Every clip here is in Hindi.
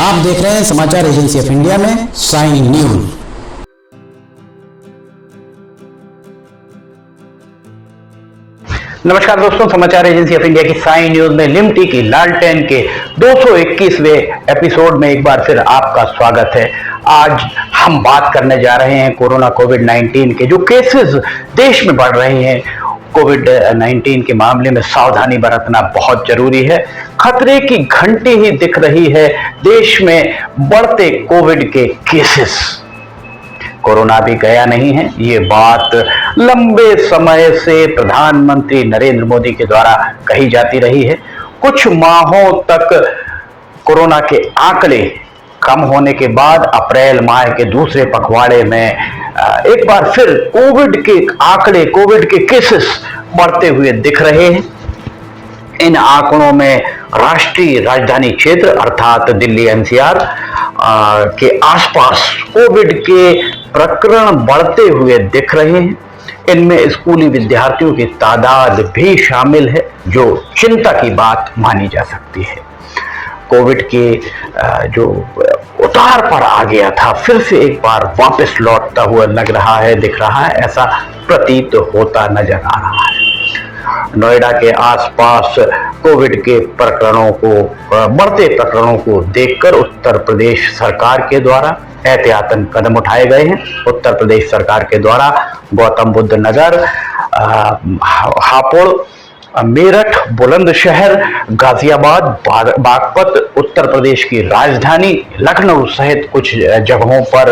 आप देख रहे हैं समाचार एजेंसी ऑफ इंडिया में साइन न्यूज। नमस्कार दोस्तों, समाचार एजेंसी ऑफ इंडिया की साइन न्यूज में लिमटी की लालटेन के 221वें एपिसोड में एक बार फिर आपका स्वागत है। आज हम बात करने जा रहे हैं कोरोना कोविड-19 के जो केसेस देश में बढ़ रहे हैं। कोविड-19 के मामले में सावधानी बरतना बहुत जरूरी है। खतरे की घंटी ही दिख रही है देश में बढ़ते कोविड के केसेस। कोरोना भी गया नहीं है, ये बात लंबे समय से प्रधानमंत्री नरेंद्र मोदी के द्वारा कही जाती रही है। कुछ माहों तक कोरोना के आंकड़े कम होने के बाद अप्रैल माह के दूसरे पखवाड़े में एक बार फिर कोविड के आंकड़े, कोविड के केसेस बढ़ते हुए दिख रहे हैं। इन आंकड़ों में राष्ट्रीय राजधानी क्षेत्र अर्थात दिल्ली एनसीआर के आसपास कोविड के प्रकरण बढ़ते हुए दिख रहे हैं। इनमें स्कूली विद्यार्थियों की तादाद भी शामिल है, जो चिंता की बात मानी जा सकती है। कोविड के जो उतार पर आ गया था, फिर से एक बार वापस लौटता हुआ लग रहा है, दिख रहा है, ऐसा प्रतीत होता नजर आ रहा है। नोएडा के आसपास कोविड के प्रकरणों को, बढ़ते प्रकरणों को देखकर उत्तर प्रदेश सरकार के द्वारा एहतियातन कदम उठाए गए हैं। उत्तर प्रदेश सरकार के द्वारा गौतम बुद्ध नगर, हापुड़, मेरठ, बुलंदशहर, गाजियाबाद, बागपत, उत्तर प्रदेश की राजधानी लखनऊ सहित कुछ जगहों पर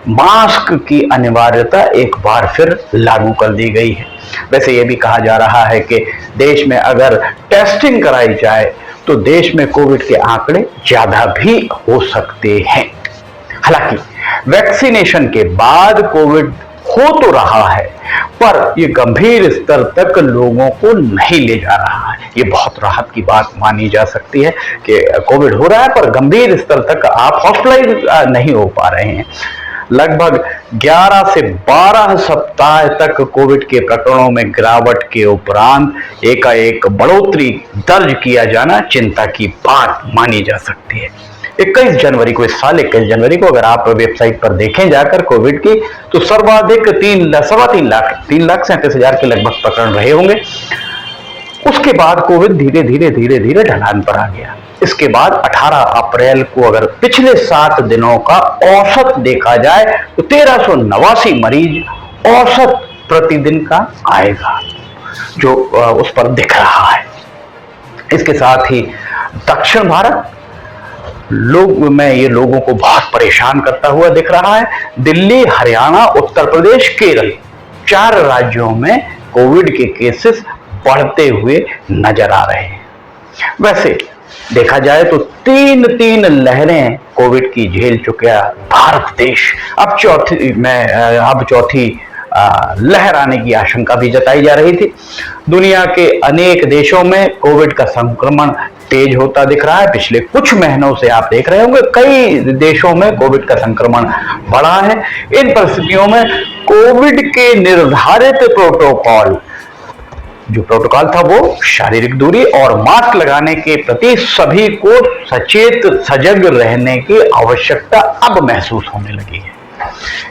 मास्क की अनिवार्यता एक बार फिर लागू कर दी गई है। वैसे ये भी कहा जा रहा है कि देश में अगर टेस्टिंग कराई जाए तो देश में कोविड के आंकड़े ज्यादा भी हो सकते हैं। हालांकि वैक्सीनेशन के बाद कोविड हो तो रहा है, पर यह गंभीर स्तर तक लोगों को नहीं ले जा रहा है। ये बहुत राहत की बात मानी जा सकती है कि कोविड हो रहा है पर गंभीर स्तर तक आप हॉस्पिटलाइज नहीं हो पा रहे हैं। लगभग 11 से 12 सप्ताह तक कोविड के प्रकरणों में गिरावट के उपरांत एकाएक बढ़ोतरी दर्ज किया जाना चिंता की बात मानी जा सकती है। 21 जनवरी को, इस साल 21 जनवरी को अगर आप वेबसाइट पर देखें जाकर कोविड की, तो सर्वाधिक 3 लाख 37 हजार के लगभग प्रकरण रहे होंगे। उसके बाद कोविड धीरे धीरे ढलान पर आ गया। इसके बाद 18 अप्रैल को अगर पिछले 7 दिनों का औसत देखा जाए तो 1389 मरीज औसत प्रतिदिन का आएगा, जो उस पर दिख रहा है। इसके साथ ही दक्षिण भारत ये लोगों को बहुत परेशान करता हुआ दिख रहा है। दिल्ली, हरियाणा, उत्तर प्रदेश, केरल, 4 राज्यों में कोविड के केसेस बढ़ते हुए नजर आ रहे हैं। वैसे देखा जाए तो तीन लहरें कोविड की झेल चुका भारत देश। अब चौथी लहर आने की आशंका भी जताई जा रही थी। दुनिया के अनेक देशों में कोविड का संक्रमण तेज होता दिख रहा है। पिछले कुछ महीनों से आप देख रहे होंगे कई देशों में कोविड का संक्रमण बढ़ा है। इन परिस्थितियों में कोविड के निर्धारित जो प्रोटोकॉल था वो शारीरिक दूरी और मास्क लगाने के प्रति सभी को सजग रहने की आवश्यकता अब महसूस होने लगी है।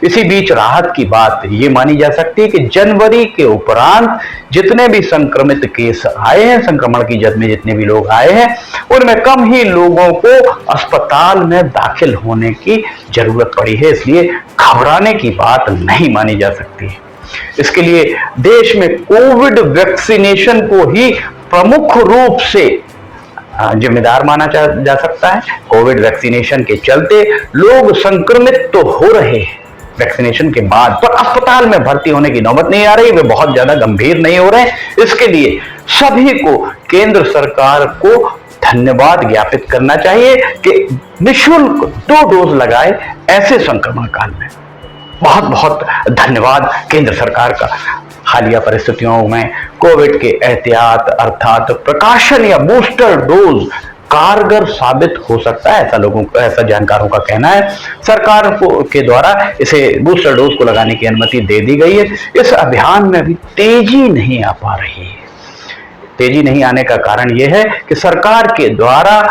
इसी बीच राहत की बात ये मानी जा सकती है कि जनवरी के उपरांत जितने भी संक्रमित केस आए हैं, संक्रमण की जद में जितने भी लोग आए हैं, उनमें कम ही लोगों को अस्पताल में दाखिल होने की जरूरत पड़ी है। इसलिए घबराने की बात नहीं मानी जा सकती है। इसके लिए देश में कोविड वैक्सीनेशन को ही प्रमुख रूप से जिम्मेदार माना जा सकता है। कोविड वैक्सीनेशन के चलते लोग संक्रमित तो हो रहे हैं वैक्सीनेशन के बाद, पर अस्पताल में भर्ती होने की नौबत नहीं आ रही, वे बहुत ज्यादा गंभीर नहीं हो रहे हैं। इसके लिए सभी को केंद्र सरकार को धन्यवाद ज्ञापित करना चाहिए कि निःशुल्क 2 डोज लगाए ऐसे संक्रमण काल में। बहुत बहुत धन्यवाद केंद्र सरकार का। हालिया परिस्थितियों में कोविड के एहतियात अर्थात प्रिकॉशन या बूस्टर डोज कारगर साबित हो सकता है, ऐसा जानकारों का कहना है। सरकार के द्वारा इसे बूस्टर डोज को लगाने की अनुमति दे दी गई है। इस अभियान में अभी तेजी नहीं आ पा रही है। तेजी नहीं आने का कारण यह है कि सरकार के द्वारा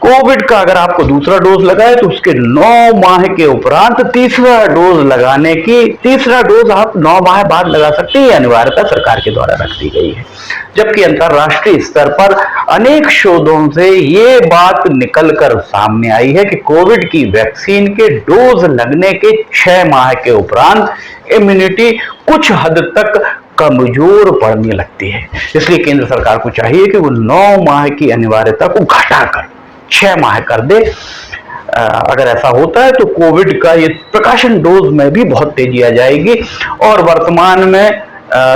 कोविड का अगर आपको दूसरा डोज लगा है तो उसके 9 माह के उपरांत तीसरा डोज लगाने की, तीसरा डोज आप 9 माह बाद लगा सकते हैं, अनिवार्यता सरकार के द्वारा रख दी गई है। जबकि अंतरराष्ट्रीय स्तर पर अनेक शोधों से ये बात निकलकर सामने आई है कि कोविड की वैक्सीन के डोज लगने के 6 माह के उपरांत इम्यूनिटी कुछ हद तक कमजोर पड़ने लगती है। इसलिए केंद्र सरकार को चाहिए कि वो 9 माह की अनिवार्यता को घटाकर 6 माह कर दे। अगर ऐसा होता है तो कोविड का ये प्रकाशन डोज में भी बहुत तेजी आ जाएगी। और वर्तमान में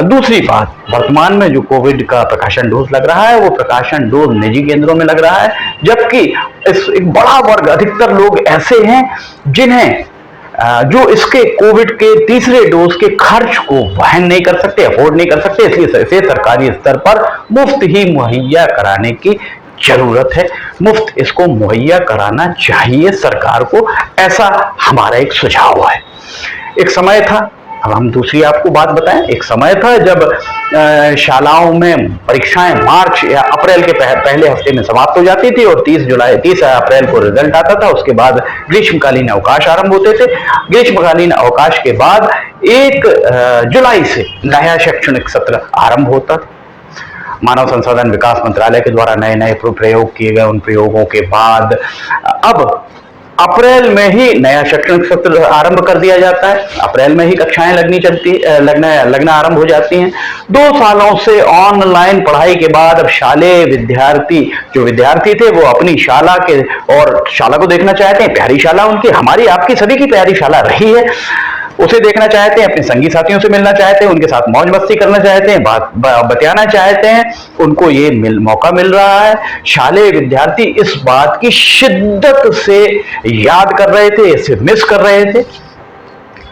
दूसरी बात, वर्तमान में जो कोविड का प्रकाशन डोज लग रहा है वो प्रकाशन डोज निजी केंद्रों में लग रहा है, जबकि इस एक बड़ा वर्ग, अधिकतर लोग ऐसे हैं जिन्हें जो इसके कोविड के तीसरे डोज के खर्च को वहन नहीं कर सकते, अफोर्ड नहीं कर सकते, इसलिए इसे सरकारी स्तर पर मुफ्त ही मुहैया कराने की जरूरत है। मुफ्त इसको मुहैया कराना चाहिए सरकार को, ऐसा हमारा एक सुझाव है। एक समय था, अब हम दूसरी आपको बात बताएं, एक समय था जब शालाओं में परीक्षाएं मार्च या अप्रैल के पहले हफ्ते में समाप्त हो जाती थी और 30 अप्रैल को रिजल्ट आता था। उसके बाद ग्रीष्मकालीन अवकाश आरंभ होते थे। ग्रीष्मकालीन अवकाश के बाद 1 जुलाई से नया शैक्षणिक सत्र आरंभ होता था। मानव संसाधन विकास मंत्रालय के द्वारा नए नए प्रयोग किए गए, उन प्रयोगों के बाद अब अप्रैल में ही नया शैक्षणिक सत्र आरंभ कर दिया जाता है। अप्रैल में ही कक्षाएं लगना आरंभ हो जाती हैं। 2 सालों से ऑनलाइन पढ़ाई के बाद अब शालेय विद्यार्थी, जो विद्यार्थी थे वो अपनी शाला के और शाला को देखना चाहते हैं। प्यारी शाला उनकी, हमारी आपकी सभी की प्यारी शाला रही है, उसे देखना चाहते हैं, अपने संगी साथियों से मिलना चाहते हैं, उनके साथ मौज मस्ती करना चाहते हैं, बात बतियाना चाहते हैं। उनको ये मौका मिल रहा है। शालेय विद्यार्थी इस बात की शिद्दत से याद कर रहे थे, इसे मिस कर रहे थे।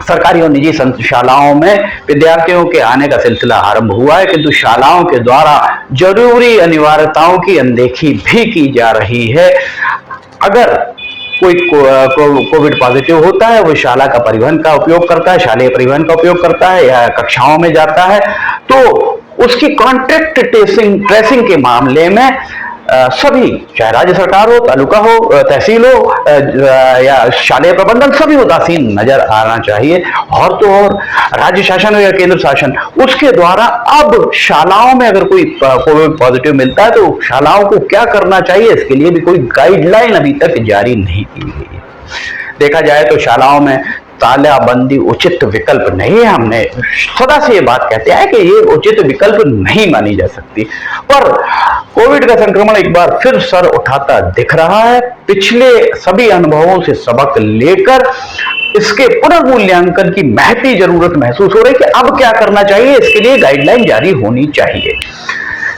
सरकारी और निजी शालाओं में विद्यार्थियों के आने का सिलसिला आरंभ हुआ है, किंतु शालाओं के द्वारा जरूरी अनिवार्यताओं की अनदेखी भी की जा रही है। अगर कोई कोविड पॉजिटिव होता है, वो शाला का परिवहन का उपयोग करता है, शालेय परिवहन का उपयोग करता है या कक्षाओं में जाता है, तो उसकी कॉन्ट्रैक्ट ट्रेसिंग के मामले में सभी, चाहे राज्य सरकार हो, तालुका हो, तहसील हो या शालेय प्रबंधन, सभी उदासीन नजर आना चाहिए। और तो और राज्य शासन हो या केंद्र शासन, उसके द्वारा अब शालाओं में अगर कोई कोविड पॉजिटिव मिलता है तो शालाओं को क्या करना चाहिए, इसके लिए भी कोई गाइडलाइन अभी तक जारी नहीं की गई है। देखा जाए तो शालाओं में तालाबंदी उचित विकल्प नहीं है। हमने सदा से ये बात कहते हैं कि ये उचित विकल्प नहीं मानी जा सकती, पर कोविड का संक्रमण एक बार फिर सर उठाता दिख रहा है। पिछले सभी अनुभवों से सबक लेकर इसके पुनर्मूल्यांकन की महती जरूरत महसूस हो रही है कि अब क्या करना चाहिए, इसके लिए गाइडलाइन जारी होनी चाहिए।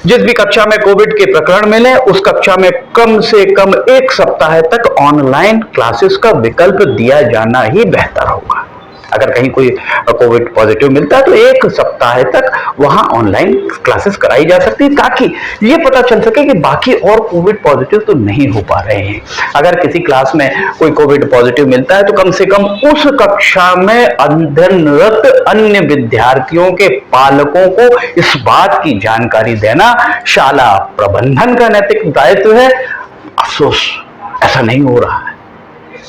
जिस भी कक्षा में कोविड के प्रकरण मिले, उस कक्षा में कम से कम 1 सप्ताह तक ऑनलाइन क्लासेस का विकल्प दिया जाना ही बेहतर होगा। अगर कहीं कोई कोविड पॉजिटिव मिलता है तो 1 सप्ताह तक वहां ऑनलाइन क्लासेस कराई जा सकती है, ताकि ये पता चल सके कि बाकी और कोविड पॉजिटिव तो नहीं हो पा रहे हैं। अगर किसी क्लास में कोई कोविड पॉजिटिव मिलता है तो कम से कम उस कक्षा में अध्ययनरत अन्य विद्यार्थियों के पालकों को इस बात की जानकारी देना शाला प्रबंधन का नैतिक दायित्व है। अफसोस ऐसा नहीं हो रहा है,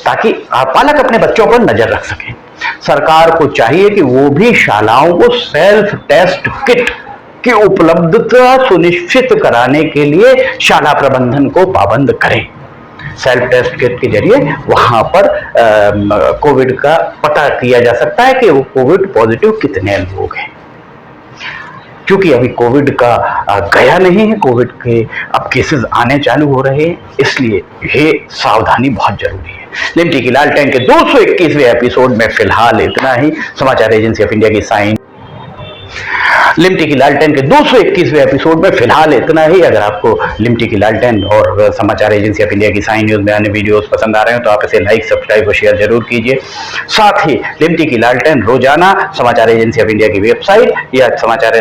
ताकि पालक अपने बच्चों पर नजर रख सकें। सरकार को चाहिए कि वो भी शालाओं को सेल्फ टेस्ट किट की उपलब्धता सुनिश्चित कराने के लिए शाला प्रबंधन को पाबंद करें। सेल्फ टेस्ट किट के जरिए वहां पर कोविड का पता किया जा सकता है कि वो कोविड पॉजिटिव कितने लोग हैं। क्योंकि अभी कोविड का गया नहीं है, कोविड के अब केसेस आने चालू हो रहे हैं, इसलिए ये सावधानी बहुत जरूरी है। लिमटी की लालटेन के 221वें एपिसोड में फिलहाल इतना ही। समाचार एजेंसी ऑफ इंडिया की साइन लिमटी की लालटेन के 221वें एपिसोड में फिलहाल इतना ही। अगर आपको लिमटी की लालटेन और समाचार एजेंसी ऑफ इंडिया की साइन न्यूज में आने वीडियोस पसंद आ रहे हो तो आप इसे लाइक, सब्सक्राइब और शेयर जरूर कीजिए। साथ ही लिमटी की लालटेन रोजाना समाचार एजेंसी ऑफ इंडिया की वेबसाइट या समाचार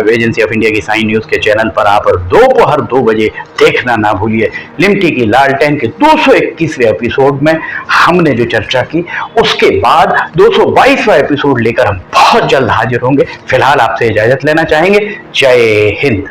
एजेंसी ऑफ इंडिया की साइन न्यूज के चैनल पर आप दोपहर 2 बजे देखना ना भूलिए। लिमटी की लालटेन के 221वें एपिसोड में हमने जो चर्चा की, उसके बाद 222वां एपिसोड लेकर हम बहुत जल्द हाजिर होंगे। फिलहाल आपसे इजाजत लेना चाहेंगे। जय हिंद।